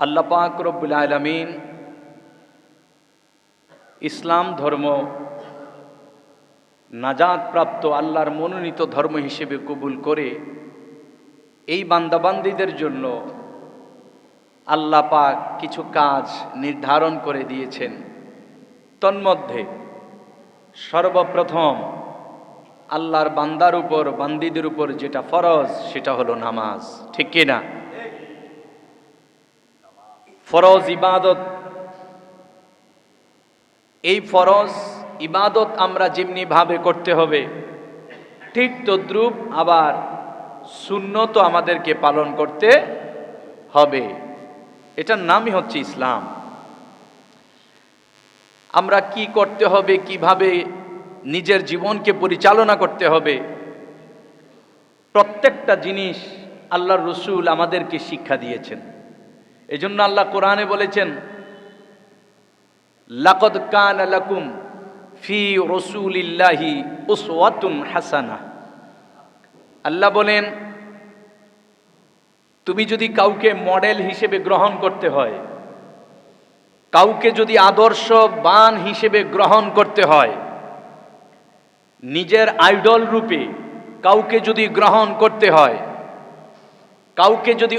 আল্লাহ পাক রব্বুল আলামিন ইসলাম ধর্ম নাজাত প্রাপ্ত আল্লাহর মনোনীত ধর্ম হিসেবে কবুল করে এই বান্দাবান্দীদের জন্য আল্লাহ পাক কিছু কাজ নির্ধারণ করে দিয়েছেন। তন্মধ্যে সর্বপ্রথম আল্লাহর বান্দার উপর বান্দীদের উপর যেটা ফরজ সেটা হলো নামাজ। ঠিক কিনা? ফরজ ইবাদত। এই ফরজ ইবাদত আমরা যেমনি ভাবে করতে হবে ঠিক তদ্রূপ আবার সুন্নত আমাদেরকে পালন করতে হবে। এটার নামই হচ্ছে ইসলাম। আমরা কি করতে হবে, কিভাবে নিজের জীবনকে পরিচালনা করতে হবে, প্রত্যেকটা জিনিস আল্লাহর রসুল আমাদেরকে শিক্ষা দিয়েছেন। এজন্য আল্লাহ কোরআনে বলেছেন, লাকাদ কানা লাকুম ফি রাসূলিল্লাহি উসওয়াতুন হাসানাহ। আল্লাহ বলেন, তুমি যদি কাউকে মডেল হিসেবে গ্রহণ করতে হয়, কাউকে যদি আদর্শবান হিসেবে গ্রহণ করতে হয়, নিজের আইডল রূপে কাউকে যদি গ্রহণ করতে হয়, কাউকে যদি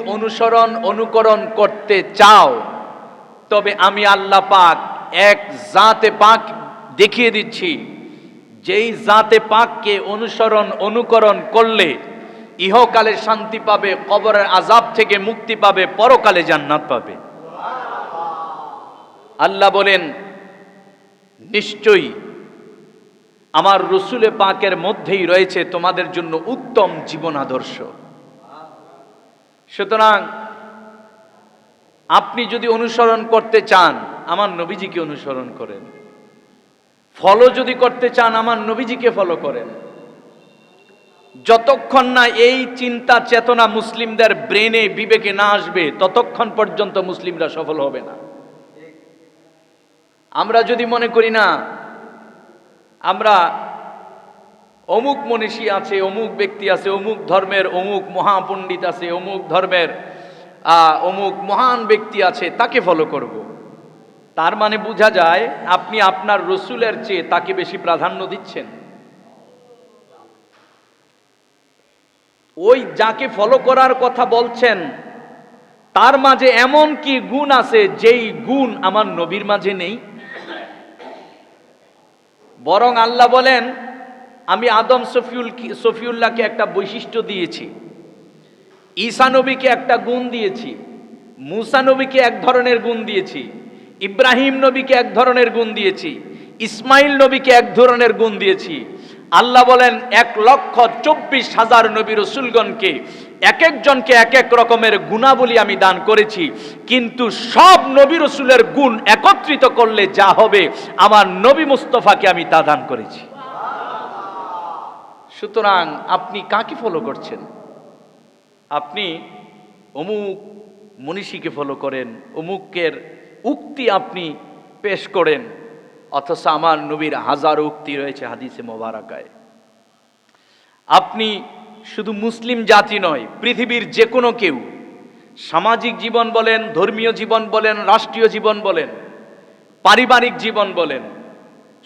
অনুকরণ করতে চাও, তবে আমি আল্লাহ পাক এক জাতে পাক দেখিয়ে দিচ্ছি, যেই জাতে পাককে অনুকরণ করলে ইহকালে শান্তি পাবে, কবরের আযাব থেকে মুক্তি পাবে, পরকালে জান্নাত পাবে। আল্লাহ বলেন, নিশ্চয়ই আমার রসুলে পাকের মধ্যেই রয়েছে তোমাদের জন্য উত্তম জীবন আদর্শ। সুতরাং আপনি যদি অনুসরণ করতে চান, আমার নবীজিকে অনুসরণ করেন। ফলো যদি করতে চান, আমার নবীজিকে ফলো করেন। যতক্ষণ না এই চিন্তা চেতনা মুসলিমদের ব্রেনে, বিবেকে না আসবে, ততক্ষণ পর্যন্ত মুসলিমরা সফল হবে না। আমরা যদি মনে করি না আমরা অমুক মনীষী আছে, অমুক ব্যক্তি আছে, অমুক ধর্মের অমুক মহাপণ্ডিত আছে, অমুক ধর্মের অমুক মহান ব্যক্তি আছে, তাকে ফলো করব, তার মানে বোঝা যায় আপনি আপনার রসুলের চেয়ে তাকে বেশি প্রাধান্য দিচ্ছেন। ওই যাকে ফলো করার কথা বলছেন তার মাঝে এমন কি গুণ আছে যেই গুণ আমার নবীর মাঝে নেই? বরং আল্লাহ বলেন, আমি আদম সফিউল্লাহকে একটা বৈশিষ্ট্য দিয়েছি, ঈসা নবীকে একটা গুণ দিয়েছি, মুসা নবীকে এক ধরনের গুণ দিয়েছি, ইব্রাহিম নবীকে এক ধরনের গুণ দিয়েছি, ইসমাইল নবীকে এক ধরনের গুণ দিয়েছি। আল্লাহ বলেন, 1,24,000 নবী রসুলগণকে এক একজনকে এক এক রকমের গুণাবলী আমি দান করেছি, কিন্তু সব নবী রসুলের গুণ একত্রিত করলে যা হবে, আমার নবী মুস্তাফাকে আমি তা দান করেছি। সুতরাং আপনি কাকে ফলো করছেন? আপনি অমুক মনীষীকে ফলো করেন, অমুকের উক্তি আপনি পেশ করেন, অথচ আমার নবীর হাজার উক্তি রয়েছে হাদিসে মোবারকায়। আপনি শুধু মুসলিম জাতি নয়, পৃথিবীর যে কোনো কেউ, সামাজিক জীবন বলেন, ধর্মীয় জীবন বলেন, রাষ্ট্রীয় জীবন বলেন, পারিবারিক জীবন বলেন,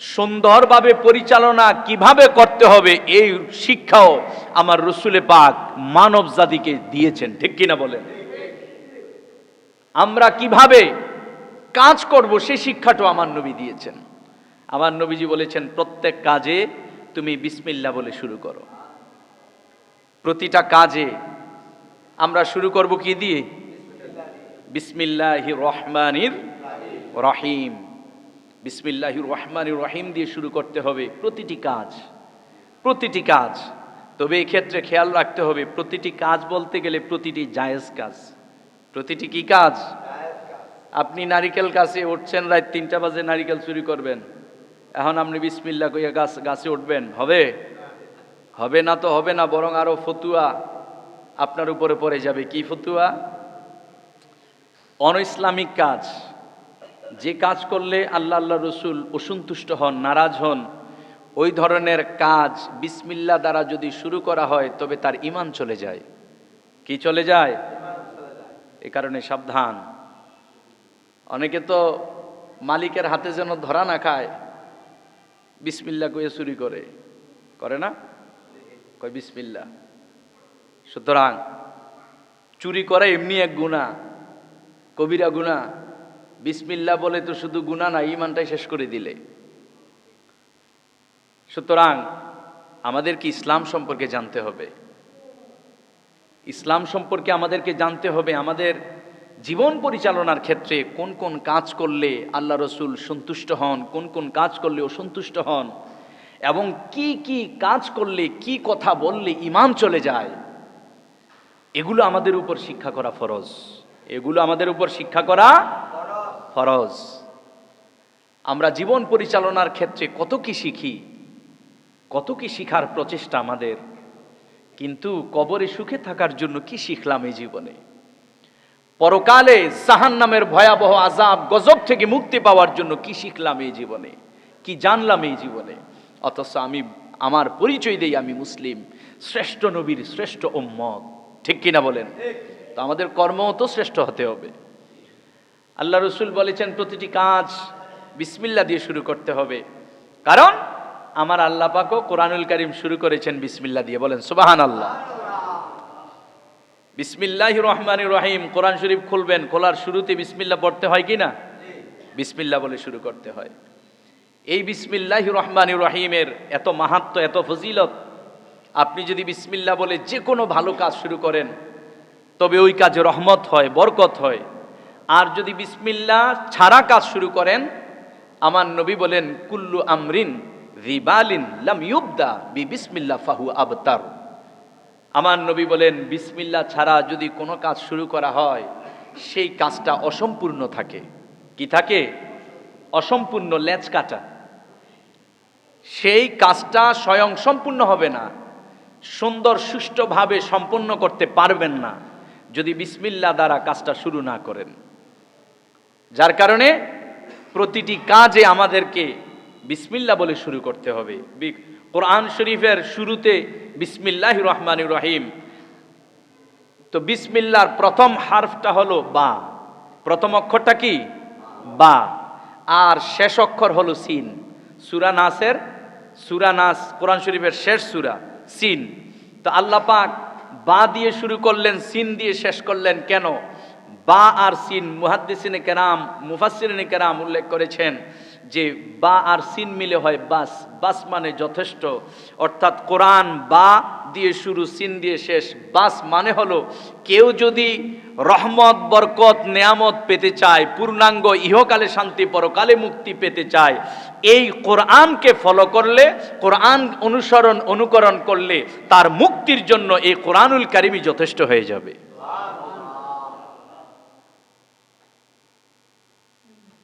সুন্দরভাবে পরিচালনা কিভাবে করতে হবে এই শিক্ষাও আমার রসুলে পাক মানব জাতিকে দিয়েছেন। ঠিক কিনা বলেন? আমরা কিভাবে কাজ করব সেই শিক্ষাটাও আমার নবী দিয়েছেন। আমার নবীজি বলেছেন, প্রত্যেক কাজে তুমি বিসমিল্লাহ বলে শুরু করো। প্রতিটা কাজে আমরা শুরু করব কি দিয়ে? বিসমিল্লাহির রহমানির রহিম। বিসমিল্লাহির রহমানির রহিম দিয়ে শুরু করতে হবে প্রতিটি কাজ, প্রতিটি কাজ। তবে এই ক্ষেত্রে খেয়াল রাখতে হবে, প্রতিটি কাজ বলতে গেলে প্রতিটি জায়েজ কাজ। প্রতিটি কি কাজ? আপনি নারিকেল গাছে উঠছেন, রাত 3টা বাজে নারিকেল চুরি করবেন, এখন আপনি বিসমিল্লাহ কইয়া গাছে উঠবেন? হবে? হবে না তো হবে না, বরং আরো ফতুয়া আপনার উপরে পড়ে যাবে। কি ফতুয়া? অনইসলামিক কাজ, যে কাজ করলে আল্লাহ রসুল অসন্তুষ্ট হন, নারাজ হন, ওই ধরনের কাজ বিসমিল্লাহ দ্বারা যদি শুরু করা হয় তবে তার ঈমান চলে যায়। কি চলে যায়? এ কারণে সাবধান। অনেকে তো মালিকের হাতে যেন ধরা না খায় বিসমিল্লাহ কয়ে চুরি করে, করে না? কয় বিসমিল্লাহ। সুতরাং চুরি করা এমনি এক গুনাহ, কবিরা গুনাহ। বিসমিল্লাহ বলে তো শুধু গুনাহ না, ঈমানটাই শেষ করে দিলে। সুতরাং আমাদেরকে ইসলাম সম্পর্কে জানতে হবে। ইসলাম সম্পর্কে আমাদেরকে জানতে হবে আমাদের জীবন পরিচালনার ক্ষেত্রে কোন কোন কাজ করলে আল্লাহ রসুল সন্তুষ্ট হন, কোন কোন কাজ করলে অসন্তুষ্ট হন, এবং কি কি কাজ করলে কি কথা বললে ঈমান চলে যায়, এগুলো আমাদের উপর শিক্ষা করা ফরজ। এগুলো আমাদের উপর শিক্ষা করা ফরজ। আমরা জীবন পরিচালনার ক্ষেত্রে কত কি শিখি, কত কি শিখার প্রচেষ্টা আমাদের, কিন্তু কবরে সুখে থাকার জন্য কি শিখলাম এই জীবনে? পরকালে জাহান্নামের ভয়াবহ আযাব গজব থেকে মুক্তি পাওয়ার জন্য কি শিখলাম এই জীবনে, কি জানলাম এই জীবনে? অথচ আমি আমার পরিচয় দেই আমি মুসলিম, শ্রেষ্ঠ নবীর শ্রেষ্ঠ উম্মত। ঠিক কিনা বলেন? তো আমাদের কর্মও তো শ্রেষ্ঠ হতে হবে। আল্লাহ রসুল বলেছেন প্রতিটি কাজ বিসমিল্লাহ দিয়ে শুরু করতে হবে, কারণ আমার আল্লাহ পাকও কোরআনুল কারীম শুরু করেছেন বিসমিল্লাহ দিয়ে। বলেন সুবহানাল্লাহ। বিসমিল্লাহির রহমানির রহিম। কোরআন শরীফ খুলবেন, খোলার শুরুতে বিসমিল্লাহ পড়তে হয় কি না? বিসমিল্লাহ বলে শুরু করতে হয়। এই বিসমিল্লাহির রহমানির রহিমের এত মাহাত্ম্য, এত ফজিলত। আপনি যদি বিসমিল্লাহ বলে যে কোনো ভালো কাজ শুরু করেন তবে ওই কাজে রহমত হয়, বরকত হয়। আর যদি বিসমিল্লাহ ছাড়া কাজ শুরু করেন, আমার নবী বলেন কুল্লু আমরিন যিবালিন লাম ইউবদা বিসমিল্লাহ ফাহু আবতার। আমার নবী বলেন বিসমিল্লাহ ছাড়া যদি কোনো কাজ শুরু করা হয় সেই কাজটা অসম্পূর্ণ থাকে। কি থাকে? অসম্পূর্ণ, লেজ কাটা। সেই কাজটা স্বয়ং সম্পূর্ণ হবে না, সুন্দর সুষ্ঠুভাবে সম্পন্ন করতে পারবেন না যদি বিসমিল্লাহ দ্বারা কাজটা শুরু না করেন। যার কারণে প্রতিটি কাজে আমাদেরকে বিসমিল্লাহ বলে শুরু করতে হবে। কোরআন শরীফের শুরুতে বিসমিল্লাহির রহমানির রহিম। তো বিসমিল্লাহর প্রথম হারফটা হলো বা, প্রথম অক্ষরটা কি? বা। আর শেষ অক্ষর হলো সিন। সূরা নাসের, সূরা নাস কোরআন শরীফের শেষ সূরা, সিন। তো আল্লাহ পাক বা দিয়ে শুরু করলেন, সিন দিয়ে শেষ করলেন কেন? বা আর সিন, মুহাদ্দিসিনে কেরাম, মুফাসসিরিনে কেরাম উল্লেখ করেছেন যে বা আর সিন মিলে হয় বাস। বাস মানে যথেষ্ট। অর্থাৎ কোরআন বা দিয়ে শুরু, সিন দিয়ে শেষ। বাস মানে হলো কেউ যদি রহমত, বরকত, নেয়ামত পেতে চায়, পূর্ণাঙ্গ ইহকালে শান্তি, পরকালে মুক্তি পেতে চায়, এই কোরআনকে ফলো করলে, কোরআন অনুকরণ করলে তার মুক্তির জন্য এই কোরআনুল কারীমই যথেষ্ট হয়ে যাবে।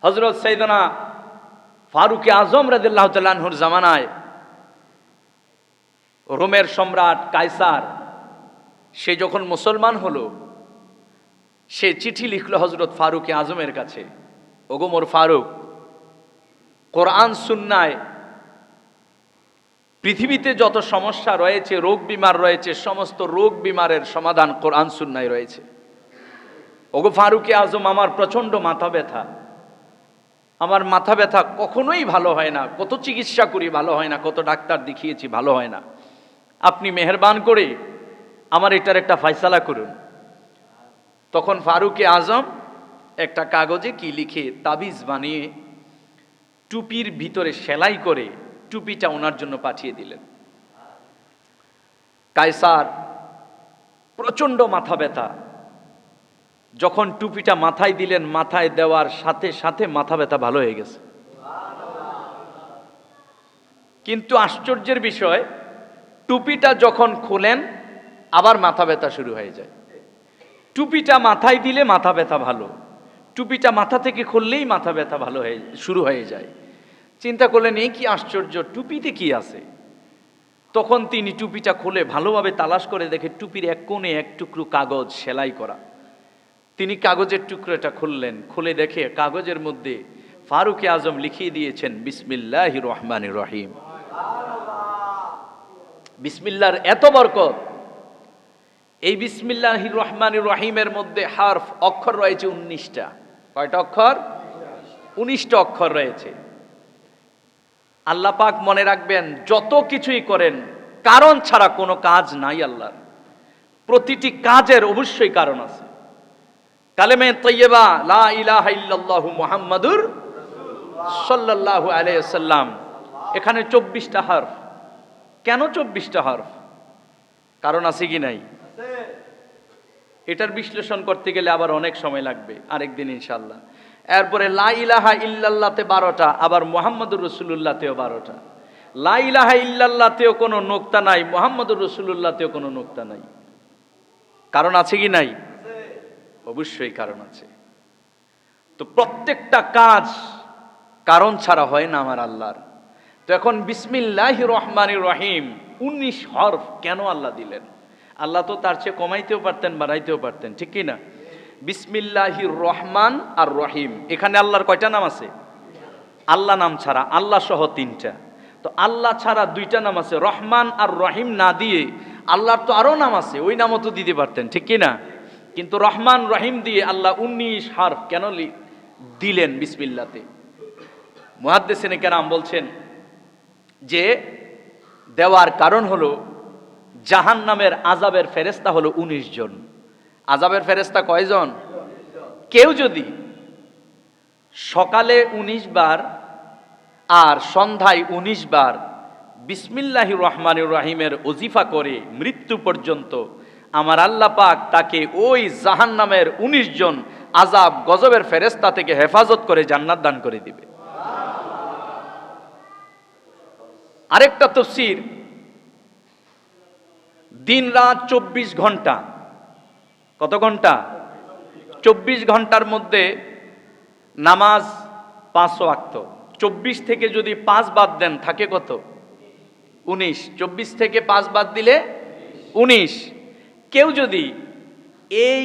হযরত সাইয়েদনা ফারুক আজম রাদিয়াল্লাহু তাআলা আনহুর জামানায় রোমের সম্রাট কায়সার, সে যখন মুসলমান হলো, সে চিঠি লিখলো হযরত ফারুক আজমের কাছে, ওগো মোর ফারুক, কোরআন সুন্নায় পৃথিবীতে যত সমস্যা রয়েছে, রোগ বিমার রয়েছে, সমস্ত রোগ বিমারের সমাধান কোরআন সুন্নায় রয়েছে। ওগো ফারুক আজম, আমার প্রচন্ড মাথা ব্যথা, আমার মাথা ব্যথা কখনোই ভালো হয় না, কত চিকিৎসা করি ভালো হয় না, কত ডাক্তার দেখিয়েছি ভালো হয় না, আপনি মেহেরবান করে আমার এটার একটা ফয়সালা করুন। তখন ফারুক আজম একটা কাগজে কি লিখে তাবিজ বানিয়ে টুপির ভিতরে সেলাই করে টুপিটা ওনার জন্য পাঠিয়ে দিলেন। কায়সার প্রচন্ড মাথা ব্যথা, যখন টুপিটা মাথায় দিলেন, মাথায় দেওয়ার সাথে সাথে মাথা ব্যথা ভালো হয়ে গেছে। কিন্তু আশ্চর্যের বিষয়, টুপিটা যখন খুলেন আবার মাথা ব্যথা শুরু হয়ে যায়। টুপিটা মাথায় দিলে মাথা ব্যথা ভালো, টুপিটা মাথা থেকে খুললেই মাথা ব্যথা ভালো হয়ে শুরু হয়ে যায়। চিন্তা করলেন এই কি আশ্চর্য, টুপিতে কি আছে? তখন তিনি টুপিটা খুলে ভালোভাবে তালাশ করে দেখে টুপির এক কোণে এক টুকরো কাগজ সেলাই করা। তিনি কাগজের টুকরোটা খুললেন, খুলে দেখে কাগজের মধ্যে ফারুক আজম লিখিয়ে দিয়েছেন বিসমিল্লাহির রহমানির রহিম। বিসমিল্লাহর এত বরকত। এই বিসমিল্লাহির রহমানির রহিমের মধ্যে হারফ, অক্ষর রয়েছে 19টা। কয়টা অক্ষর? 19টা অক্ষর রয়েছে। আল্লাহ পাক মনে রাখবেন, যত কিছুই করেন কারণ ছাড়া কোনো কাজ নাই আল্লাহর। প্রতিটি কাজের অবশ্যই কারণ আছে। কালেমে তৈয়বা লা ইলাহা ইল্লাল্লাহু মুহাম্মাদুর সাল্লাল্লাহু আলাইহি ওয়াসাল্লাম, এখানে 24টা হরফ। কেন 24টা হরফ? কারণ আছে কি নাই? এটার বিশ্লেষণ করতে গেলে আবার অনেক সময় লাগবে, আরেকদিন ইনশাআল্লাহ। এরপরে লা ইলাহা ইল্লাল্লাহতে 12টা, আবার মুহাম্মাদুর রাসূলুল্লাহতেও 12টা। লা ইলাহা ইল্লাল্লাহতেও কোনো নোক্তা নাই, মুহাম্মাদুর রাসূলুল্লাহতেও কোনো নোক্তা নাই। কারণ আছে কি নাই? অবশ্যই কারণ আছে। তো প্রত্যেকটা কাজ কারণ ছাড়া হয় না আমার আল্লাহর। তো এখন বিসমিল্লাহির রহমানির রহিম 19 হরফ কেন আল্লাহ দিলেন? আল্লাহ তো তার চেয়ে কমাইতেও পারতেন, বাড়াইতেও পারতেন, ঠিক কি না? বিসমিল্লাহির রহমান আর রহিম, এখানে আল্লাহর কয়টা নাম আছে? আল্লাহ নাম ছাড়া, আল্লাহ সহ 3টা। তো আল্লাহ ছাড়া 2টা নাম আছে, রহমান আর রহিম না দিয়ে আল্লাহর তো আরো নাম আছে, ওই নামও তো দিতে পারতেন, ঠিক কি না? কিন্তু রহমান রহিম দিয়ে আল্লাহ 19 হরফ কেন দিলেন বিসমিল্লাতে? মুহাদ্দিসিনে কেরাম বলছেন যে দেওয়ার কারণ হলো জাহান্নামের আযাবের ফেরেশতা হলো 19 জন। আযাবের ফেরেশতা কয়জন? কেউ যদি সকালে 19 বার আর সন্ধ্যায় 19 বার বিসমিল্লাহির রহমানির রহিমের ওজিফা করে মৃত্যু পর্যন্ত, আমার আল্লাহ পাক তাকে ওই জাহান্নামের 19 জন আযাব গজবের ফেরেশতা থেকে হেফাজত করে জান্নাত দান করে দিবে। আরেকটা তাফসীর, দিন রাত 24 ঘন্টা। কত ঘন্টা? 24 ঘন্টার মধ্যে নামাজ 5 ওয়াক্ত। 24 থেকে যদি 5 বাদ দেন থাকে কত? 19। 24 থেকে 5 বাদ দিলে 19। কেউ যদি এই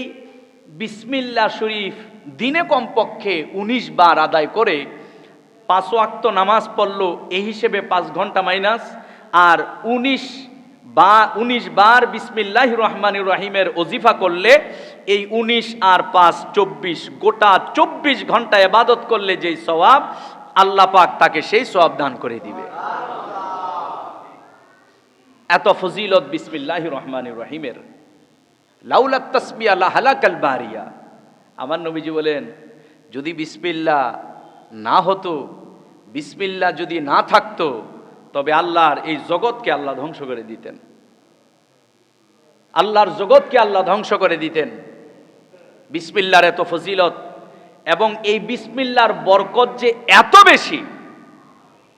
বিসমিল্লাহ শরীফ দিনে কমপক্ষে 19 বার আদায় করে 5 ওয়াক্ত নামাজ পড়লো, এই হিসেবে 5 ঘন্টা মাইনাস, আর 19 বার বিসমিল্লাহির রহমানির রহিমের ওজিফা করলে এই 19 আর 5 24, গোটা 24 ঘন্টা ইবাদত করলে যেই সওয়াব, আল্লাহ পাক তাকে সেই সওয়াব দান করে দিবে। এত ফজিলত বিসমিল্লাহির রহমানির রহিমের। লাউলা তাসমিয়া লাহালাকাল বারিয়া। আমার নবীজি বলেন, যদি বিসমিল্লাহ না হতো, বিসমিল্লাহ যদি না থাকতো, তবে আল্লাহর এই জগৎকে আল্লাহ ধ্বংস করে দিতেন। আল্লাহর জগৎকে আল্লাহ ধ্বংস করে দিতেন। বিসমিল্লাহর এত ফজিলত, এবং এই বিসমিল্লাহর বরকত যে এত বেশি,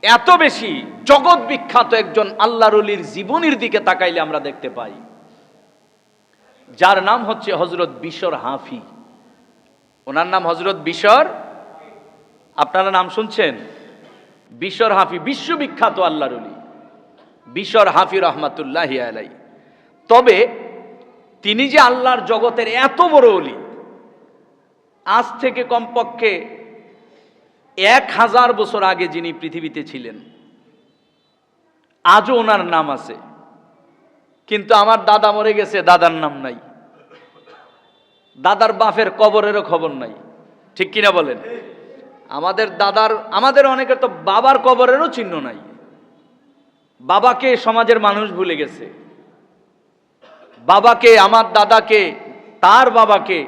এত বেশি, জগৎ বিখ্যাত একজন আল্লাহর ওলির জীবনীর দিকে তাকাইলে আমরা দেখতে পাই, যার নাম হচ্ছে হযরত বিশর হাফি। ওনার নাম হযরত বিশর, আপনারা নাম শুনছেন? বিশর হাফি বিশ্ববিখ্যাত আল্লাহর ওলি, বিশর হাফি রহমাতুল্লাহি আলাইহি। তবে তিনি যে আল্লাহর জগতের এত বড় ওলি, আজ থেকে কমপক্ষে 1000 বছর আগে যিনি পৃথিবীতে ছিলেন, আজও ওনার নাম আছে। কিন্তু আমার দাদা মরে গেছে, দাদার নাম নাই, দাদার বাপের কবরেরও খবর নাই, ঠিক কিনা বলেন? আমাদের অনেকের তো বাবার কবরেরও চিহ্ন নাই। বাবাকে সমাজের মানুষ ভুলে গেছে, বাবাকে, আমার দাদাকে, তার বাবাকে,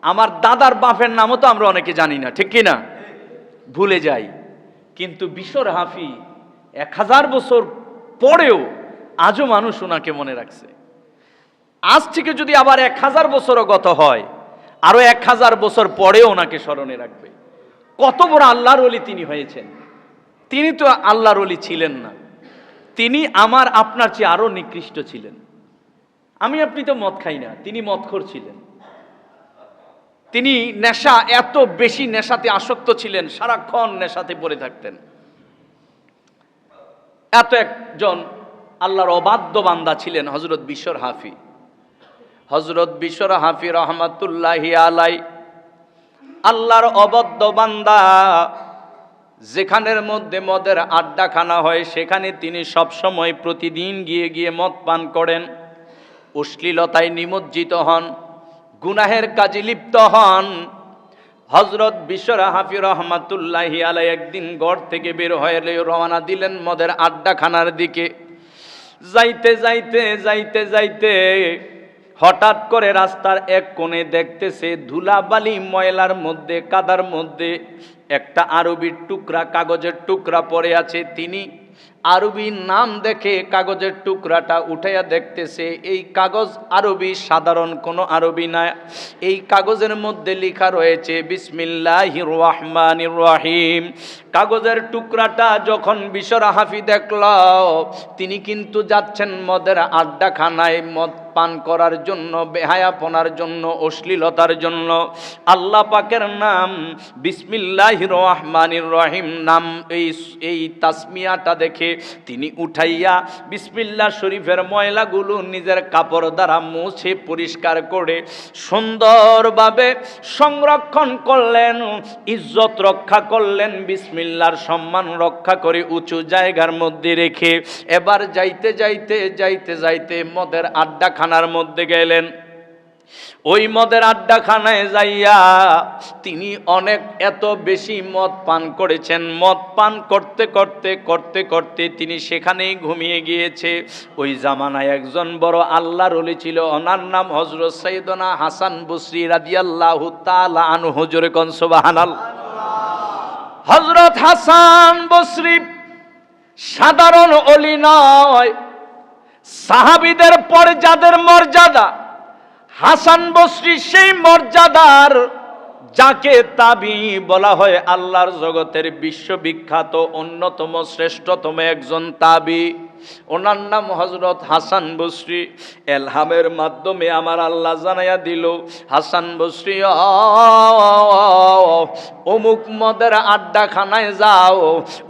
আমার দাদার বাপের নামও তো আমরা অনেকে জানি না, ঠিক কিনা? ভুলে যাই। কিন্তু বিশর হাফি 1000 বছর পরেও আজও মানুষ ওনাকে মনে রাখছে। আজ থেকে যদি আবার 1000 বছরও গত হয়, আরো 1000 বছর পরেও ওনাকে স্মরণে রাখবে। কত বড় আল্লাহর ওলি তিনি হয়েছেন। তিনি তো আল্লাহর ওলি ছিলেন না, তিনি আমার আপনার চেয়ে আরো নিকৃষ্ট ছিলেন। আমি আপনি তো মদ খাই না, তিনি মদখোর ছিলেন। তিনি নেশা, এত বেশি নেশাতে আসক্ত ছিলেন, সারাক্ষণ নেশাতে পড়ে থাকতেন। এত একজন আল্লাহর অবাধ্য বান্দা ছিলেন হযরত বিশর হাফি। হযরত বিশর হাফি রহমাতুল্লাহি আলাই আল্লাহর অবাধ্য বান্দা। যেখানের মধ্যে মদের আড্ডাখানা হয়, সেখানে তিনি সব সময় প্রতিদিন গিয়ে গিয়ে মদ পান করেন, অশ্লীলতায় নিমজ্জিত হন, গুনাহের কাজে লিপ্ত হন। হযরত বিশর হাফি রহমাতুল্লাহি আলাইহি একদিন ঘর থেকে বের হয়ে রওনা দিলেন মদের আড্ডাখানার দিকে। যাইতে যাইতে যাইতে যাইতে হঠাৎ করে রাস্তার এক কোণে দেখতেছে ধুলাবালি ময়লার মধ্যে, কাদার মধ্যে একটা আরবির টুকরা, কাগজের টুকরা পড়ে আছে। তিনি আরবি নাম দেখে কাগজের টুকরাটা উঠাইয়া দেখতেছে, এই কাগজ আরবি, সাধারণ কোনো আরবি না। এই কাগজের মধ্যে লেখা রয়েছে বিসমিল্লাহির রহমানির রহিম। কাগজের টুকরাটা যখন বিশর হাফি দেখল, তিনি কিন্তু যাচ্ছেন মদের আড্ডাখানায় মদ পান করার জন্য, বেহায়াপনার জন্য, অশ্লীলতার জন্য। আল্লাহ পাকের নাম বিসমিল্লাহির রহমানির রহিম নাম, এই তাসমিয়াটা দেখে তিনি উঠাইয়া বিসমিল্লাহ শরীফের ময়লাগুলো নিজের কাপড় দ্বারা মুছে পরিষ্কার করে সুন্দরভাবে সংরক্ষণ করলেন, ইজ্জত রক্ষা করলেন, বিসমিল্লাহর সম্মান রক্ষা করে উঁচু জায়গার মধ্যে রেখে এবার যাইতে যাইতে যাইতে যাইতে মদের আড্ডাখানার মধ্যে গেলেন। ওই মদের আড্ডাখানায় যাইয়া তিনি অনেক এত বেশি মদ পান করেছেন, মদ পান করতে করতে করতে করতে তিনি সেখানেই ঘুমিয়ে গিয়েছে। ওই জামানায় একজন বড় আল্লাহর ওলি ছিল, ওনার নাম হযরত সাইয়েদনা হাসান বসরি রাদিয়াল্লাহু তাআলা আনহু। জোরে কোন সুবহানাল্লাহ। হযরত হাসান বসরি সাধারণ ওলি নয়, সাহাবীদের পরে যাদের মর্যাদা, হাসান বসরি সেই মর্যাদার, যাকে তাবি বলা হয়, আল্লাহর জগতের বিশ্ববিখ্যাত অন্যতম শ্রেষ্ঠতম একজন তাবি। ওনার নাম হযরত হাসান বসরি। এলহামের মাধ্যমে আমার আল্লাহ জানাইয়া দিল, হাসান বসরি অমুক মদের আড্ডাখানায় যাও,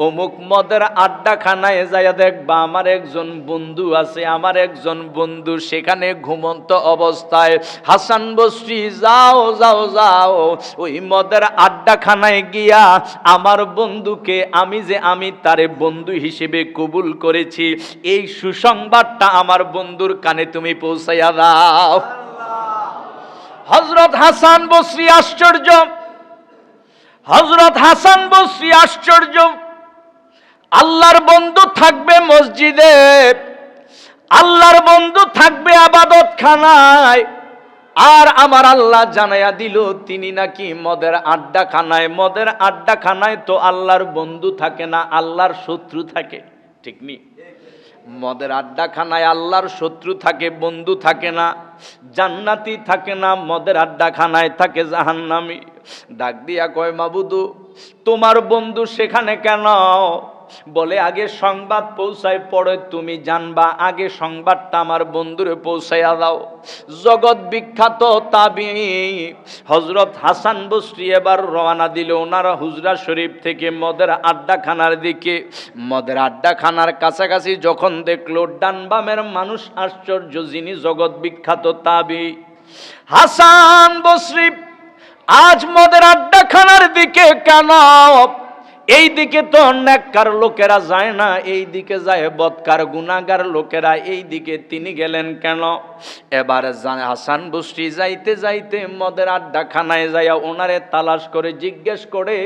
অমুক মদের আড্ডাখানায় যাইয়া দেখবা আমার একজন বন্ধু আছে, আমার একজন বন্ধু সেখানে ঘুমন্ত অবস্থায়। হাসান বসরি যাও যাও যাও, ওই মদের আড্ডাখানায় গিয়া আমার বন্ধুকে আমি তারে বন্ধু হিসেবে কবুল করেছি, এই সুসংবাদটা আমার বন্ধুর কানে তুমি পৌঁছাইয়া দাও। হযরত হাসান বসরি আশ্চর্য, হযরত হাসান বসরি আশ্চর্য। আল্লাহর বন্ধু থাকবে মসজিদে, আল্লাহর বন্ধু থাকবে ইবাদতখানায়, আর আমার আল্লাহ জানাইয়া দিল তিনি নাকি মদের আড্ডাখানায়। মদের আড্ডাখানায় তো আল্লাহর বন্ধু থাকে না, আল্লাহর শত্রু থাকে, ঠিক নি? মদের আড্ডাখানায় আল্লাহর শত্রু থাকে, বন্ধু থাকে না, জান্নাতি থাকে না, মদের আড্ডাখানায় থাকে জাহান্নামী। ডাক দিয়া কয়, মাবুদু তোমার বন্ধু সেখানে কেন? বলে আগে সংবাদ পৌঁছায়, পরে তুমি জানবা, আগে সংবাদটা আমার বন্ধুরে পৌঁছাইয়া দাও। জগৎ বিখ্যাত তাবিঈ হযরত হাসান বসরি এবার রওনা দিল ওনারা হুজরা শরীফ থেকে মদের আড্ডাখানার দিকে। মদের আড্ডাখানার কাছাকাছি যখন দেখলো ডান বামের মানুষ আশ্চর্য, যিনি জগৎ বিখ্যাত তাবিঈ হাসান বসরি আজ মদের আড্ডাখানার দিকে কেন? এই দিকে তো নেককার লোকেরা যায় না, এই দিকে যায় বদকার গুনাহগার লোকেরা, এই দিকে তিনি গেলেন কেন? এবার হাসান বসরি যাইতে যাইতে মদের আড্ডাখানায় যাইয়া ওনারে তালাশ করে জিজ্ঞেস করে,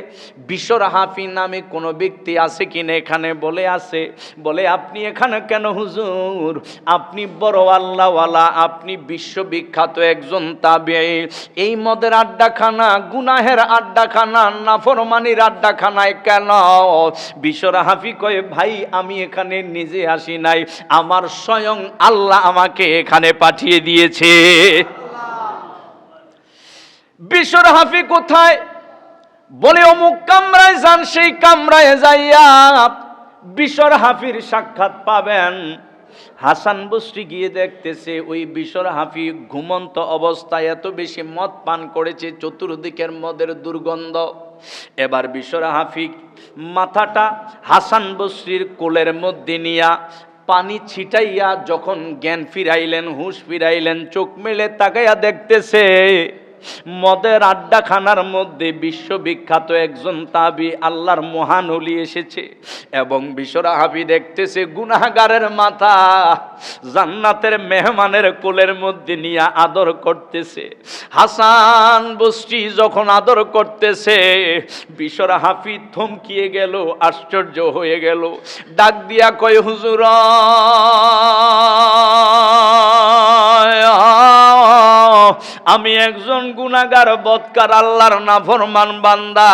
বিশর হাফি নামে কোনো ব্যক্তি আছে কিনা এখানে? বলে আছে। বলে আপনি এখানে কেন হুজুর? আপনি বড় আল্লাহওয়ালা, আপনি বিশ্ববিখ্যাত একজন তাবিঈ, এই মদের আড্ডাখানা, গুনাহের আড্ডাখানা, নাফরমানির আড্ডাখানায় কেন? বিশর হাফি কয়ে, ভাই আমি এখানে নিজে আসি নাই, আমার স্বয়ং আল্লাহ আমাকে এখানে পাঠিয়ে দিয়েছে। বিশর হাফি কোথায়? বলে অমুক কামরায় যান, সেই কামরায় যাইয়া বিশর হাফির সাক্ষাৎ পাবেন। হাসান বসরি গিয়ে দেখতেছে ওই বিশর হাফি ঘুমন্ত অবস্থায়, এত বেশি মদ পান করেছে, চতুর্দিকের মদের দুর্গন্ধ। এবার বিশর হাফি মাথাটা হাসান বসরির কোলের মধ্যে নিয়া পানি ছিটাইয়া যখন জ্ঞান ফিরাইলেন, হুঁশ ফিরাইলেন, চোখ মেলে তাকাইয়া দেখতেছে মদের আড্ডাখানার মধ্যে বিশ্ববিখ্যাত একজন তাবি আল্লাহর মহান ওলি এসেছে এবং বিশ্বরাহাবি দেখতেছে গুনাহগারের মাথা জান্নাতের মেহমানের কোলের মধ্যে নিয়ে আদর করতেছে। হাসান বসরি যখন আদর করতেছে বিশ্বরাহাবি থমকিয়ে গেল, আশ্চর্য হয়ে গেল, ডাক দিয়া কয়, হুজুর আমি একজন গুনাহগার বদকার আল্লাহর নাফরমান বান্দা,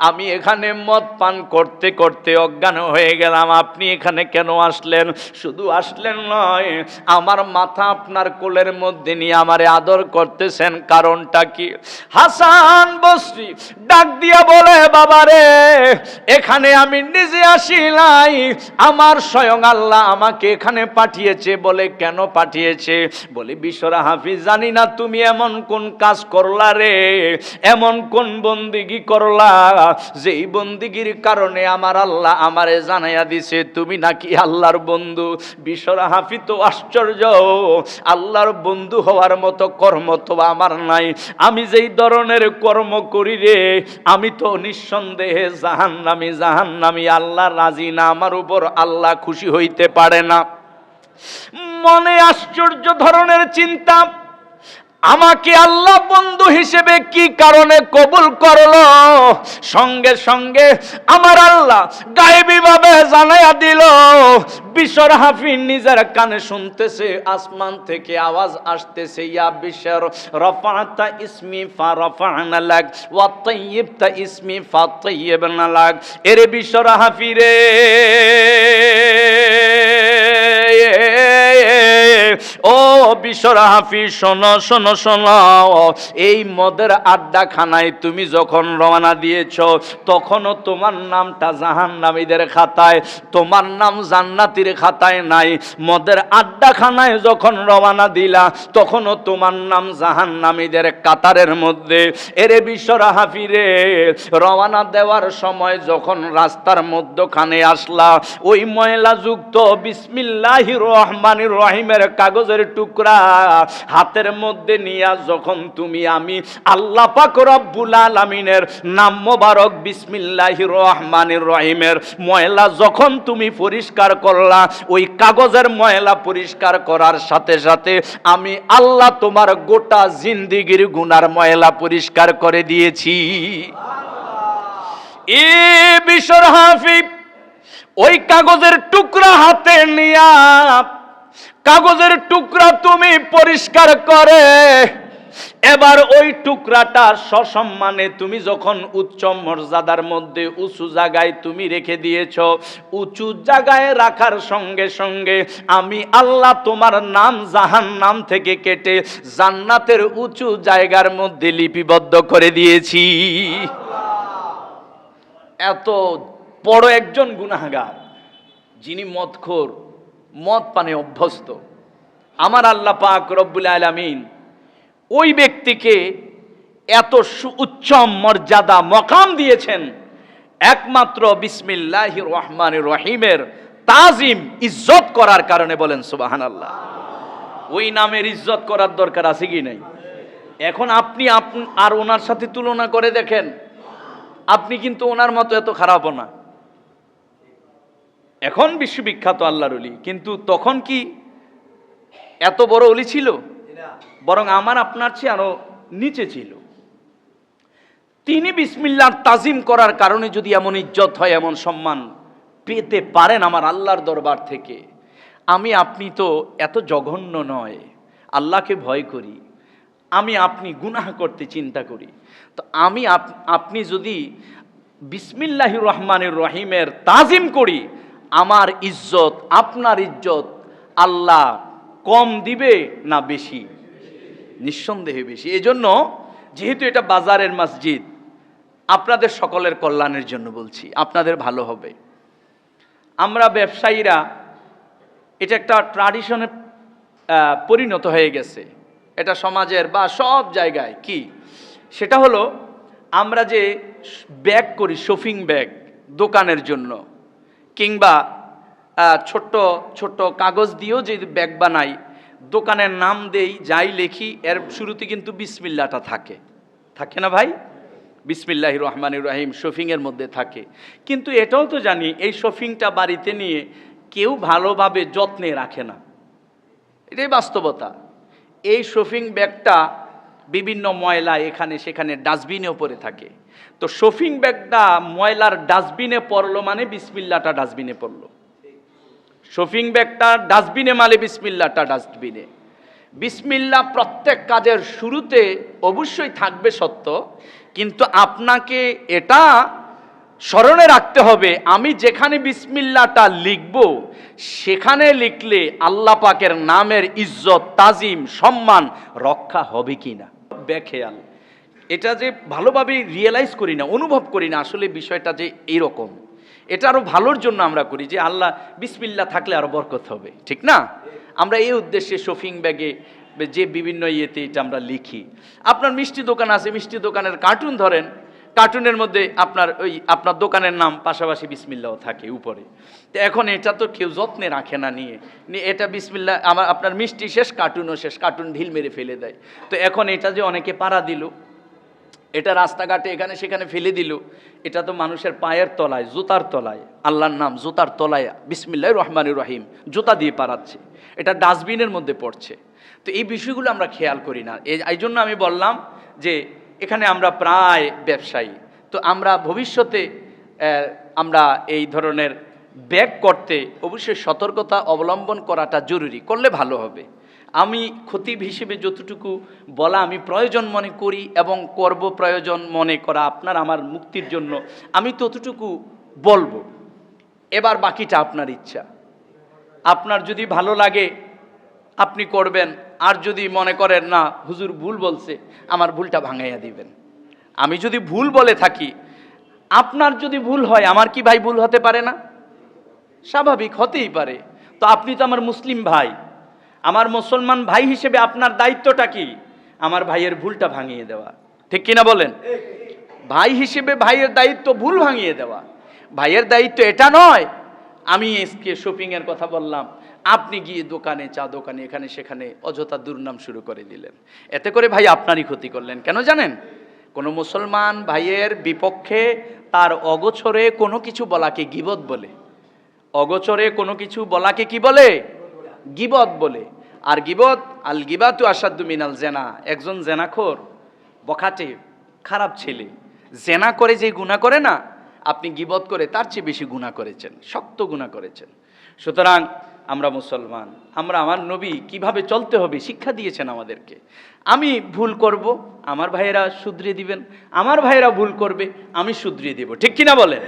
আমি এখানে মদ পান করতে করতে অজ্ঞান হয়ে গেলাম, আপনি এখানে কেন আসলেন? শুধু আসলেন নয়, আমার মাথা আপনার কোলের মধ্যে নিয়ে আমারে আদর করতেছেন, কারণটা কি? হাসান বসরি ডাক দিয়া বলে, বাবারে এখানে আমি নিজে আসি নাই, আমার স্বয়ং আল্লাহ আমাকে এখানে পাঠিয়েছে। বলে কেন পাঠিয়েছে? বলে বিশ্বরাহাবি জানি না তুমি এমন কোন কাজ করলা রে, এমন কোন বন্দিগি করলা যেই বন্দিগির কারণে আমার আল্লাহ আমারে জানাইয়া দিছে তুমি নাকি আল্লাহর বন্ধু। বিশ্বরাহাবি তো আশ্চর্য, আল্লাহর বন্ধু হওয়ার মতো কর্ম তো আমার নাই, আমি যেই ধরনের কর্ম করি রে আমি তো নিঃসন্দেহে জাহান্নামী, জাহান্নামী, আল্লাহ রাজি না আমার উপর, আল্লাহ খুশি হইতে পারে না। মনে আশ্চর্য ধরনের চিন্তা, আমাকে আল্লাহ বন্ধু হিসেবে কি কারণে কবুল করলো? সঙ্গে সঙ্গে আমার আল্লাহ গায়েবী ভাবে জানাইয়া দিল। বিশ্বরাহাবি নিজের কানে শুনতেছে, আসমান থেকে আওয়াজ আসতেছে, ইয়া বিশর রাফা'তা ইসমি ফারাফা'না লাক ওয়া তাইয়্যিবতা ইসমি ফাতাইয়্যিবনা লাক। এরে বিশ্বরাহাবি রে, ও বিশ্বরাহাবি শোনো শোনো শোনো, এই মদের আড্ডাখানায় তুমি যখন রওনা দিয়েছ তখনও তোমার নামটা জাহান্নামীদের খাতায়, তোমার নাম জান্নাতীর খাতায় নাই। মদের আড্ডাখানায় যখন রওনা দিলা তখনও তোমার নাম জাহান্নামীদের কাতারের মধ্যে। এরে বিশ্বরাহাবি রে, রওনা দেওয়ার সময় যখন রাস্তার মধ্যখানে আসলা, ওই ময়লাযুক্ত বিসমিল্লাহির রহমানির রহিমের কাগজের টুকরা হাতের মধ্যে নিয়া যখন তুমি আমি আল্লাহ পাক রব্বুল আলামিনের নাম মোবারক বিসমিল্লাহির রহমানির রহিমের ময়লা যখন তুমি পরিষ্কার করলা, ওই কাগজের ময়লা পরিষ্কার করার সাথে সাথে আমি আল্লাহ তোমার গোটা জিন্দেগির গুনার ময়লা পরিষ্কার করে দিয়েছি। এ বিশ্বরাহাবি ওই কাগজের টুকরা হাতে নিয়া, কাগজের টুকরা তুমি পরিষ্কার করে এবার ওই টুকরাটা সসম্মানে তুমি যখন উচ্চ মর্যাদার মধ্যে উঁচু জায়গায় তুমি রেখে দিয়েছ, উঁচু জায়গায় রাখার সঙ্গে সঙ্গে আমি আল্লাহ তোমার নাম জাহান্নাম থেকে কেটে জান্নাতের উঁচু জায়গার মধ্যে লিপিবদ্ধ করে দিয়েছি। এত বড় একজন গুনাহগার যিনি মদখোর, মদ পানে অভ্যস্ত, আমার আল্লাহ পাক রব্বুল আলামিন ওই ব্যক্তিকে এত উচ্চ মর্যাদা মকাম দিয়েছেন একমাত্র বিসমিল্লাহির রহমানির রহিমের তাজিম ইজ্জত করার কারণে। বলেন সুবহানাল্লাহ। ওই নামের ইজ্জত করার দরকার আছে কি নাই? এখন আপনি আর ওনার সাথে তুলনা করে দেখেন, আপনি কিন্তু ওনার মতো এত খারাপ না। এখন বিশ্ববিখ্যাত আল্লাহর ওলি, কিন্তু তখন কি এত বড় ওলি ছিল? বরং আমার আপনার চেয়ে আরো নিচে ছিল। তিনি বিসমিল্লাহর তাজিম করার কারণে যদি এমন ইজ্জত হয়, এমন সম্মান পেতে পারেন আমার আল্লাহর দরবার থেকে, আমি আপনি তো এত জঘন্য নয়, আল্লাহকে ভয় করি, আমি আপনি গুনাহ করতে চিন্তা করি, তো আমি আপনি যদি বিসমিল্লাহির রহমানির রহিমের তাজিম করি, আমার ইজ্জত আপনার ইজ্জত আল্লাহ কম দিবে না বেশি? নিঃসন্দেহে বেশি। এজন্য যেহেতু এটা বাজারের মসজিদ, আপনাদের সকলের কল্যাণের জন্য বলছি, আপনাদের ভালো হবে। আমরা ব্যবসায়ীরা এটা একটা ট্র্যাডিশনে পরিণত হয়ে গেছে, এটা সমাজের বা সব জায়গায়। কি সেটা হলো, আমরা যে ব্যাগ করি, শপিং ব্যাগ দোকানের জন্য, কিংবা ছোট্ট ছোট্ট কাগজ দিয়েও যে ব্যাগ বানাই, দোকানের নাম দেই, যাই লেখি, এর শুরুতে কিন্তু বিসমিল্লাহটা থাকে, থাকে না ভাই? বিসমিল্লাহির রহমানির রহিম শফিংয়ের মধ্যে থাকে। কিন্তু এটাও তো জানি এই শফিংটা বাড়িতে নিয়ে কেউ ভালোভাবে যত্নে রাখে না, এটাই বাস্তবতা। এই শফিং ব্যাগটা বিভিন্ন ময়লা এখানে সেখানে ডাস্টবিনেও পড়ে থাকে। তো শফিং ব্যাগটা ময়লার ডাস্টবিনে পড়লো মানে বিসমিল্লাহটা ডাস্টবিনে পড়লো। শফিং ব্যাগটা ডাস্টবিনে মানে বিসমিল্লাহটা ডাস্টবিনে। বিসমিল্লাহ প্রত্যেক কাজের শুরুতে অবশ্যই থাকবে সত্য, কিন্তু আপনাকে এটা স্মরণে রাখতে হবে আমি যেখানে বিসমিল্লাহটা লিখব সেখানে লিখলে আল্লাহ পাকের নামের ইজ্জত তাজিম সম্মান রক্ষা হবে কিনা বেখেয়াল। এটা যে ভালোভাবে রিয়েলাইজ করি না, অনুভব করি না আসলে বিষয়টা যে এইরকম। এটা আরো ভালোর জন্য আমরা করি যে আল্লাহ বিসমিল্লাহ থাকলে আরো বরকত হবে, ঠিক না? আমরা এই উদ্দেশ্যে শফিং ব্যাগে যে বিভিন্ন ইয়েতে এটা আমরা লিখি। আপনার মিষ্টি দোকান আছে, মিষ্টি দোকানের কার্টুন ধরেন, কার্টুনের মধ্যে আপনার দোকানের নাম পাশাপাশি বিসমিল্লাহ থাকে উপরে। তো এখন এটা তো কেউ যত্নে রাখে না, নিয়ে এটা বিসমিল্লাহ আপনার মিষ্টি শেষ, কার্টুনও শেষ, কার্টুন ঢিল মেরে ফেলে দেয়। তো এখন এটা যে অনেকে পাড়া দিল, এটা রাস্তাঘাটে এখানে সেখানে ফেলে দিল, এটা তো মানুষের পায়ের তলায়, জুতার তলায় আল্লাহর নাম জুতার তলায় বিসমিল্লাহির রহমানির রহিম জুতা দিয়ে পাড়াচ্ছে, এটা ডাস্টবিনের মধ্যে পড়ছে। তো এই বিষয়গুলো আমরা খেয়াল করি না। এই জন্য আমি বললাম যে এখানে আমরা প্রায় ব্যবসায়ী, তো আমরা ভবিষ্যতে আমরা এই ধরনের ব্যাগ করতে অবশ্যই সতর্কতা অবলম্বন করাটা জরুরি, করলে ভালো হবে। আমি খতিব হিসেবে যতটুকু বলা আমি প্রয়োজন মনে করি এবং করব প্রয়োজন মনে করা আপনার আমার মুক্তির জন্য, আমি ততটুকু বলবো। এবার বাকিটা আপনার ইচ্ছা। আপনার যদি ভালো লাগে আপনি করবেন, আর যদি মনে করেন না হুজুর ভুল বলছে, আমার ভুলটা ভাঙাইয়া দিবেন। আমি যদি ভুল বলে থাকি, আপনার যদি ভুল হয়, আমার কি ভাই ভুল হতে পারে না? স্বাভাবিক, হতেই পারে। তো আপনি তো আমার মুসলিম ভাই, আমার মুসলমান ভাই হিসেবে আপনার দায়িত্বটা কি? আমার ভাইয়ের ভুলটা ভাঙিয়ে দেওয়া, ঠিক কিনা বলেন? ভাই হিসেবে ভাইয়ের দায়িত্ব ভুল ভাঙিয়ে দেওয়া। ভাইয়ের দায়িত্ব এটা নয় আমি আজকে শপিং এর কথা বললাম, আপনি গিয়ে দোকানে, চা দোকানে, এখানে সেখানে অযথা দুর্নাম শুরু করে দিলেন। এতে করে ভাই আপনারই ক্ষতি করলেন। কেন জানেন? কোনো মুসলমান ভাইয়ের বিপক্ষে তার অগোচরে কোনো কিছু বলাকে গীবত বলে। অগোচরে কোনো কিছু বলাকে কি বলে? গীবত বলে। আর গীবত, আল গীবাতু আসাদ্দু মিনাল জেনা। একজন জেনাখোর, বখাটে, খারাপ ছেলে জেনা করে যে গুনাহ করে না, আপনি গীবত করে তার চেয়ে বেশি গুনাহ করেছেন, শক্ত গুনাহ করেছেন। সুতরাং আমরা মুসলমান, আমরা আমার নবী কিভাবে চলতে হবে শিক্ষা দিয়েছেন আমাদেরকে। আমি ভুল করব, আমার ভাইয়েরা শুধরিয়ে দিবেন, আমার ভাইয়েরা ভুল করবে, আমি শুধরিয়ে দেব, ঠিক কিনা বলেন?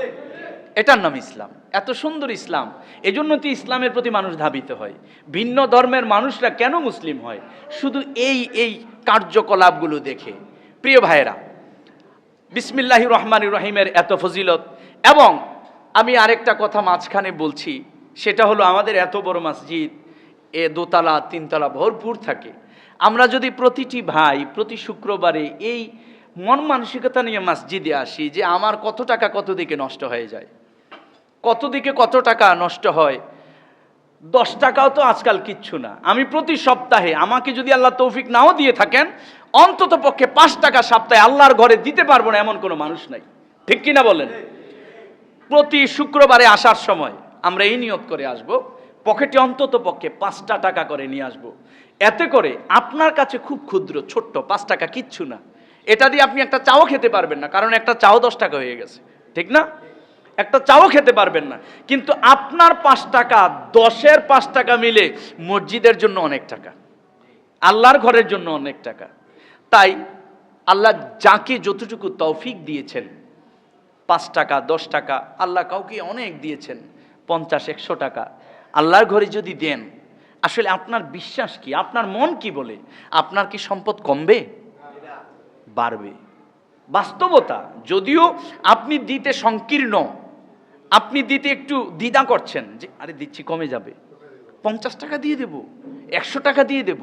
এটার নাম ইসলাম। এত সুন্দর ইসলাম। এজন্য তো ইসলামের প্রতি মানুষ ধাবিত হয়। ভিন্ন ধর্মের মানুষরা কেন মুসলিম হয়? শুধু এই কার্যকলাপগুলো দেখে। প্রিয় ভাইয়েরা, বিসমিল্লাহির রহমানির রহিমের এত ফজিলত। এবং আমি আরেকটা কথা মাঝখানে বলছি, সেটা হলো আমাদের এত বড় মসজিদ, দোতলা তিনতলা ভরপুর থাকে। আমরা যদি প্রতিটি ভাই প্রতি শুক্রবারে এই মন মানসিকতা নিয়ে মসজিদে আসি যে আমার কত টাকা কত দিকে নষ্ট হয়ে যায়, কত দিকে কত টাকা নষ্ট হয়, 10 টাকাও তো আজকাল কিচ্ছু না। আমি প্রতি সপ্তাহে, আমাকে যদি আল্লাহ তৌফিক নাও দিয়ে থাকেন, অন্তত পক্ষে 5 টাকা সপ্তাহে আল্লাহর ঘরে দিতে পারবো না এমন কোনো মানুষ নাই, ঠিক কিনা বলেন? প্রতি শুক্রবারে আসার সময় আমরা এই নিয়ত করে আসব, পকেটে অন্তত পক্ষে 5 টাকা করে নিয়ে আসব। এতে করে আপনার কাছে খুব ক্ষুদ্র ছোট্ট 5 টাকা কিচ্ছু না, এটা দিয়ে আপনি একটা চাও খেতে পারবেন না, কারণ একটা চাও 10 টাকা হয়ে গেছে, ঠিক না? একটা চাও খেতে পারবেন না, কিন্তু আপনার 5 টাকা 10-এর 5 টাকা মিলে মসজিদের জন্য অনেক টাকা, আল্লাহর ঘরের জন্য অনেক টাকা। তাই আল্লাহ যাকে যতটুকু তৌফিক দিয়েছেন, 5 টাকা 10 টাকা, আল্লাহ কাউকে অনেক দিয়েছেন, 50-100 টাকা আল্লাহর ঘরে যদি দেন, আসলে আপনার বিশ্বাস কি, আপনার মন কি বলে? আপনার কি সম্পদ কমবে? বাড়বে। বাস্তবতা। যদিও আপনি দিতে সংকীর্ণ, আপনি দিতে একটু দ্বিধা করছেন যে আরে দিচ্ছি কমে যাবে, 50 টাকা দিয়ে দেব, 100 টাকা দিয়ে দেব,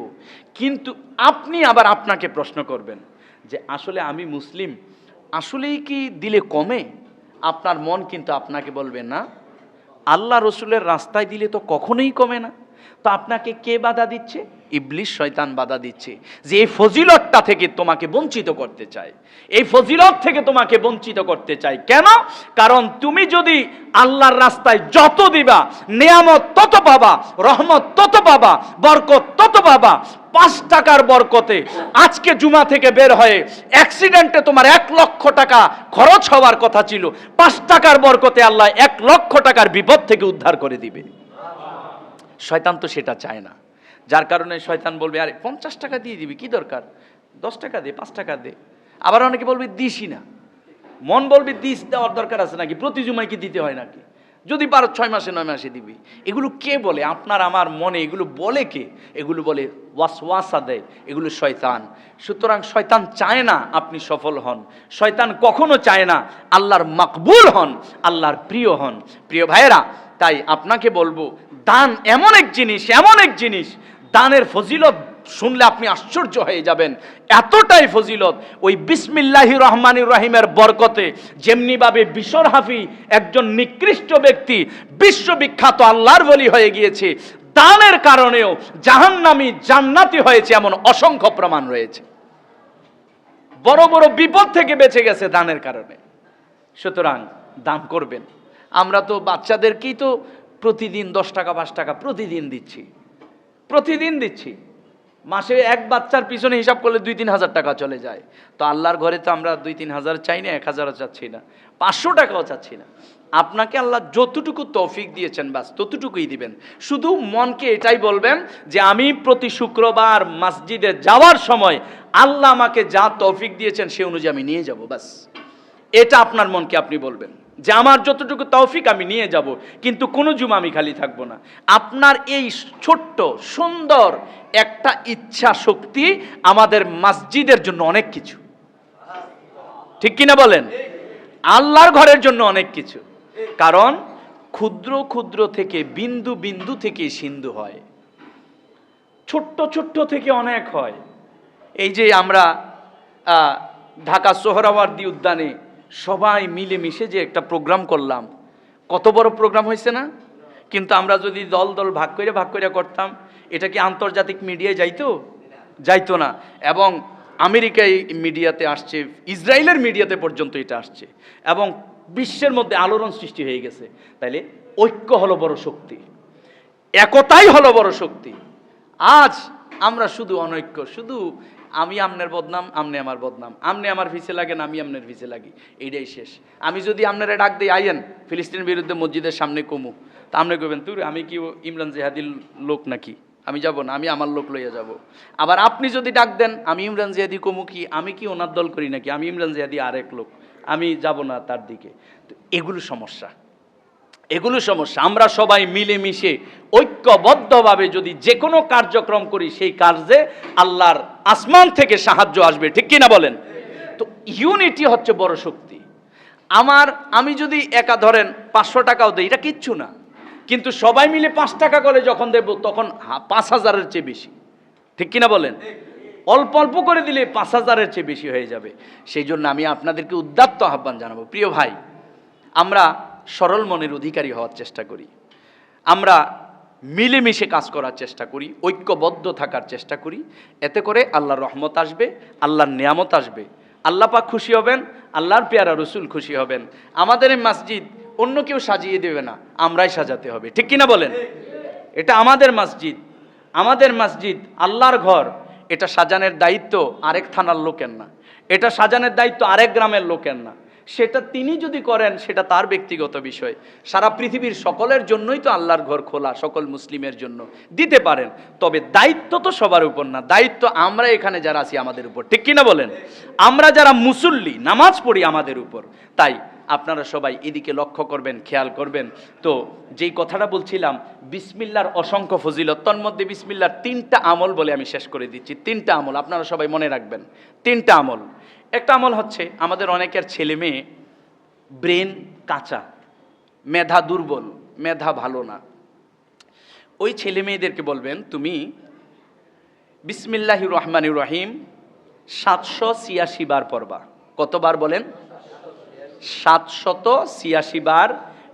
কিন্তু আপনি আবার আপনাকে প্রশ্ন করবেন যে আসলে আমি মুসলিম, আসলেই কি দিলে কমে? আপনার মন কিন্তু আপনাকে বলবে না, আল্লাহ রসুলের রাস্তায় দিলে তো কখনোই কমে না। তো আপনাকে কে বাধা দিচ্ছে? ইবলিস, শয়তান বাধা দিচ্ছে যে এই ফজিলতটা থেকে তোমাকে বঞ্চিত করতে চায়, এই ফজিলত থেকে তোমাকে বঞ্চিত করতে চায়। কেন? কারণ তুমি যদি আল্লাহর রাস্তায় যত দিবা, নিয়ামত তত পাবা, রহমত তত পাবা, বরকত তত পাবা। 5 টাকার বরকতে আজকে জুমা থেকে বের হয়ে অ্যাক্সিডেন্টে তোমার 1 লক্ষ টাকা খরচ হওয়ার কথা ছিল, 5 টাকার বরকতে আল্লাহ 1 লক্ষ টাকার বিপদ থেকে উদ্ধার করে দিবে। শয়তান তো সেটা চায় না, যার কারণে শয়তান বলবে আরে 50 টাকা দিয়ে দিবি, কি দরকার, 10 টাকা দে, 5 টাকা দে। আবার অনেকে বলবে দিসই না, মন বলবে দিস, দেওয়ার দরকার আছে নাকি, প্রতি জুমায় কি দিতে হয় নাকি, যদি পারো 6 মাসে 9 মাসে দিবি। এগুলো কে বলে? আপনার আমার মনে এগুলো বলে কে? এগুলো বলে ওয়াসওয়াসা দেয়, এগুলো শয়তান। সুতরাং শয়তান চায় না আপনি সফল হন, শয়তান কখনো চায় না আল্লাহর মাকবুল হন, আল্লাহর প্রিয় হন। প্রিয় ভাইয়েরা, তাই আপনাকে বলবো, দান এমন এক জিনিস, এমন এক জিনিস, দানের ফজিলত শুনলে আপনি আশ্চর্য হয়ে যাবেন। এতটাই ফজিলত ওই বিসমিল্লাহির রহমানির রহিমের বরকতে, যেমনি ভাবে বিশর হাফি একজন নিকৃষ্ট ব্যক্তি বিশ্ববিখ্যাত আল্লাহর ওলি হয়ে গিয়েছে, দানের কারণেও জাহান্নামী জান্নাতি হয়েছে, এমন অসংখ্য প্রমাণ রয়েছে। বড় বড় বিপদ থেকে বেঁচে গেছে দানের কারণে। সুতরাং দান করবেন। আমরা তো বাচ্চাদেরকেই তো প্রতিদিন 10 টাকা 5 টাকা প্রতিদিন দিচ্ছি, প্রতিদিন দিচ্ছি। মাসে এক বাচ্চার পিছনে হিসাব করলে 2-3 হাজার টাকা চলে যায়। তো আল্লাহর ঘরে তো আমরা 2-3 হাজার চাই না, 1000ও চাচ্ছি না, 500 টাকাও চাচ্ছি না। আপনাকে আল্লাহ যতটুকু তৌফিক দিয়েছেন বাস ততটুকুই দিবেন। শুধু মনকে এটাই বলবেন যে আমি প্রতি শুক্রবার মসজিদে যাওয়ার সময় আল্লাহ আমাকে যা তৌফিক দিয়েছেন সে অনুযায়ী আমি নিয়ে যাব, বাস। এটা আপনার মনকে আপনি বলবেন যে আমার যতটুকু তৌফিক আমি নিয়ে যাব, কিন্তু কোনো জুমা আমি খালি থাকবো না। আপনার এই ছোট্ট সুন্দর একটা ইচ্ছা শক্তি আমাদের মসজিদের জন্য অনেক কিছু, ঠিক কিনা বলেন? আল্লাহর ঘরের জন্য অনেক কিছু। কারণ ক্ষুদ্র ক্ষুদ্র থেকে, বিন্দু বিন্দু থেকে সিন্ধু হয়, ছোট্ট ছোট্ট থেকে অনেক হয়। এই যে আমরা ঢাকা সোহরাওয়ার্দী উদ্যানে সবাই মিলেমিশে যে একটা প্রোগ্রাম করলাম, কত বড় প্রোগ্রাম হয়েছে না? কিন্তু আমরা যদি দল দল ভাগ করে করতাম, এটা কি আন্তর্জাতিক মিডিয়ায় যাইতো না। এবং আমেরিকায় মিডিয়াতে আসছে, ইসরায়েলের মিডিয়াতে পর্যন্ত এটা আসছে, এবং বিশ্বের মধ্যে আলোড়ন সৃষ্টি হয়ে গেছে। তাইলে ঐক্য হলো বড় শক্তি, একতাই হলো বড় শক্তি। আজ আমরা শুধু অনৈক্য, শুধু আমি আমনের বদনাম, আমনে আমার বদনাম, আমনে আমার ভিসে লাগেন, আমি আমনের ভিসে লাগি, এইটাই শেষ। আমি যদি আপনারা ডাক দিই আইয়েন ফিলিস্তিনের বিরুদ্ধে মসজিদের সামনে কমু, তা আপনি কইবেন তুই আমি কি ইমরান জিহাদির লোক নাকি, আমি যাব না, আমি আমার লোক লইয়া যাব। আবার আপনি যদি ডাক দেন আমি ইমরান জিহাদি কমু, কি আমি কি ওনার দল করি নাকি, আমি ইমরান জিহাদি আরেক লোক, আমি যাব না তার দিকে। তো এগুলো সমস্যা, এগুলো সমস্যা। আমরা সবাই মিলেমিশে ঐক্যবদ্ধভাবে যদি যে কোনো কার্যক্রম করি, সেই কার্যে আল্লাহর আসমান থেকে সাহায্য আসবে, ঠিক কিনা বলেন? তো ইউনিটি হচ্ছে বড় শক্তি। আমি যদি একা ধরেন 500 টাকাও দেই, এটা কিচ্ছু না, কিন্তু সবাই মিলে 5 টাকা করে যখন দেব তখন 5000-এর চেয়ে বেশি, ঠিক কিনা বলেন? অল্প অল্প করে দিলে 5000-এর চেয়ে বেশি হয়ে যাবে। সেই জন্য আমি আপনাদেরকে উদাত্ত আহ্বান জানাবো, প্রিয় ভাই, আমরা সরল মনের অধিকারী হওয়ার চেষ্টা করি, আমরা মিলেমিশে কাজ করার চেষ্টা করি, ঐক্যবদ্ধ থাকার চেষ্টা করি। এতে করে আল্লাহর রহমত আসবে, আল্লাহর নিয়ামত আসবে, আল্লাহ পাক খুশি হবেন, আল্লাহর পেয়ারা রসুল খুশি হবেন। আমাদের এই মসজিদ অন্য কেউ সাজিয়ে দেবে না, আমরাই সাজাতে হবে, ঠিক কিনা বলেন? এটা আমাদের মসজিদ, আমাদের মসজিদ আল্লাহর ঘর। এটা সাজানোর দায়িত্ব আরেক থানার লোকের না, এটা সাজানোর দায়িত্ব আরেক গ্রামের লোকের না। সেটা তিনি যদি করেন সেটা তার ব্যক্তিগত বিষয়। সারা পৃথিবীর সকলের জন্যই তো আল্লাহর ঘর খোলা, সকল মুসলিমের জন্য দিতে পারেন, তবে দায়িত্ব তো সবার উপর না, দায়িত্ব আমরা এখানে যারা আছি আমাদের উপর, ঠিক কিনা বলেন? আমরা যারা মুসল্লি নামাজ পড়ি আমাদের উপর। তাই আপনারা সবাই এদিকে লক্ষ্য করবেন, খেয়াল করবেন। তো যেই কথাটা বলছিলাম, বিসমিল্লাহর অসংখ্য ফজিলত, তন্মধ্যে বিসমিল্লাহর 3টা আমল বলে আমি শেষ করে দিচ্ছি। 3টা আমল আপনারা সবাই মনে রাখবেন, 3টা আমল। একটা আমল হচ্ছে, আমাদের অনেকের ছেলে মেয়ে ব্রেন কাঁচা, মেধা দুর্বল, মেধা ভালো না, ওই ছেলে মেয়েদেরকে বলবেন তুমি বিসমিল্লাহির রহমানির রহিম 786 বার পড়বা। কতবার বলেন? 786 বার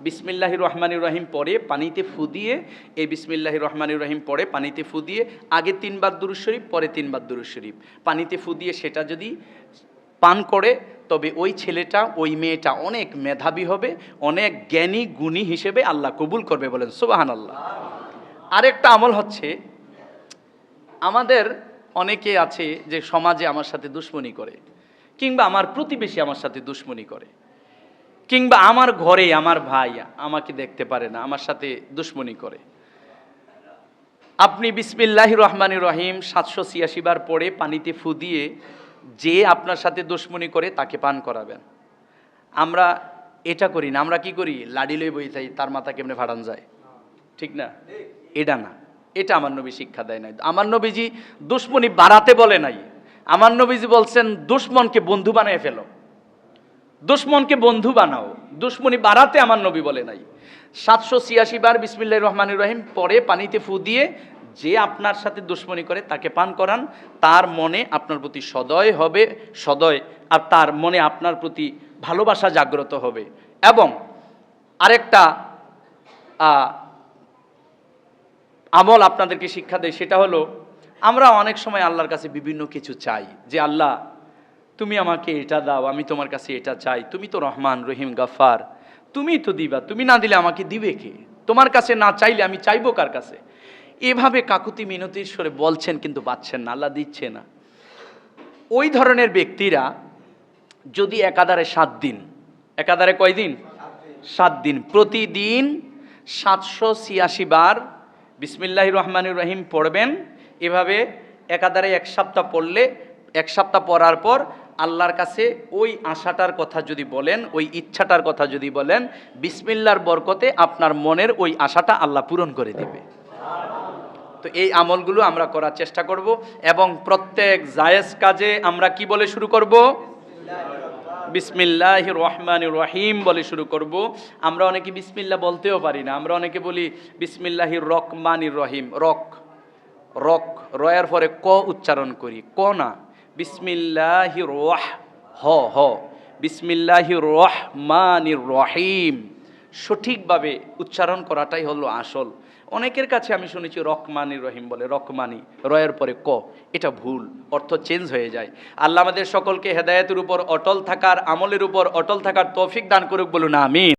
বিসমিল্লাহির রহমানির রহিম পড়ে পানিতে ফু দিয়ে, এই বিসমিল্লাহির রহমানির রহিম পড়ে পানিতে ফু দিয়ে আগে 3 বার দুরূদ শরীফ, পরে 3 বার দুরূদ শরীফ, পানিতে ফু দিয়ে সেটা যদি পান করে, তবে ওই ছেলেটা ওই মেয়েটা অনেক মেধাবী হবে, অনেক জ্ঞানী গুণী হিসেবে আল্লাহ কবুল করবে, বলেন সুবহানাল্লাহ। আরেকটা আমল হচ্ছে, আমাদের অনেকে আছে যে সমাজে আমার সাথে দুশ্মনী করে, কিংবা আমার প্রতিবেশী আমার সাথে দুশ্মনী করে, কিংবা আমার ঘরে আমার ভাই আমাকে দেখতে পারে না, আমার সাথে দুশ্মনী করে। আপনি বিসমিল্লাহির রহমানির রহিম 786 বার পড়ে পানিতে ফু দিয়ে যে আপনার সাথে দুশ্মনী করে তাকে পান করাবেন। আমরা এটা করি না, আমরা কি করি, লাডি লই বই যাই, তার মাথা কেমনে ফাটান যায়, ঠিক না? এটা না, এটা আমার নবী শিক্ষা দেয় নাই। আমার নবীজি দুশ্মনী বাড়াতে বলে নাই, আমার নবীজি বলছেন দুশ্মনকে বন্ধু বানিয়ে ফেলো, দুশ্মনকে বন্ধু বানাও, দুশ্মনী বাড়াতে আমার নবী বলে নাই। 786 বার বিসমিল্লাহির রহমানির রহিম পরে পানিতে ফু দিয়ে যে আপনার সাথে দুশ্মনী করে তাকে পান করান, তার মনে আপনার প্রতি সদয় হবে, সদয়, আর তার মনে আপনার প্রতি ভালোবাসা জাগ্রত হবে। এবং আরেকটা আমল আপনাদেরকে শিক্ষা দেয়, সেটা হলো, আমরা অনেক সময় আল্লাহর কাছে বিভিন্ন কিছু চাই, যে আল্লাহ তুমি আমাকে এটা দাও, আমি তোমার কাছে এটা চাই, তুমি তো রহমান রহিম গাফার, তুমি তো দিবা, তুমি না দিলে আমাকে দিবে কে, তোমার কাছে না চাইলে আমি চাইবো কার কাছে? এভাবে কাকুতি মিনতির স্বরে বলছেন, কিন্তু পাচ্ছেন না, আল্লাহ দিচ্ছে না। ওই ধরনের ব্যক্তিরা যদি একাধারে 7 দিন, একাধারে কয়দিন, 7 দিন, প্রতিদিন 786 বার বিসমিল্লাহির রহমানির রহিম পড়বেন, এভাবে একাধারে 1 সপ্তাহ পড়লে, 1 সপ্তাহ পড়ার পর আল্লাহর কাছে ওই আশাটার কথা যদি বলেন, ওই ইচ্ছাটার কথা যদি বলেন, বিসমিল্লাহর বরকতে আপনার মনের ওই আশাটা আল্লাহ পূরণ করে দেবে। তো এই আমলগুলো আমরা করার চেষ্টা করব, এবং প্রত্যেক জায়েজ কাজে আমরা কি বলে শুরু করব, বিসমিল্লাহির রহমানির রহিম বলে শুরু করব। আমরা অনেকে বিসমিল্লাহ বলতেও পারি না, আমরা অনেকে বলি বিসমিল্লাহির রহমানির রহিম, রক রক, রয়ের পরে ক উচ্চারণ করি, ক না, বিসমিল্লাহির হ বিসমিল্লাহির রহমানির রহিম, সঠিকভাবে উচ্চারণ করাটাই হলো আসল। অনেকের কাছে আমি শুনেছি রহমানির রহিম বলে, রকমানি, রয়ের পরে ক, এটা ভুল, অর্থ চেঞ্জ হয়ে যায়। আল্লাহ আমাদের সকলকে হেদায়েতের উপর অটল থাকার, আমলের উপর অটল থাকার তৌফিক দান করুক, বলুন আমিন।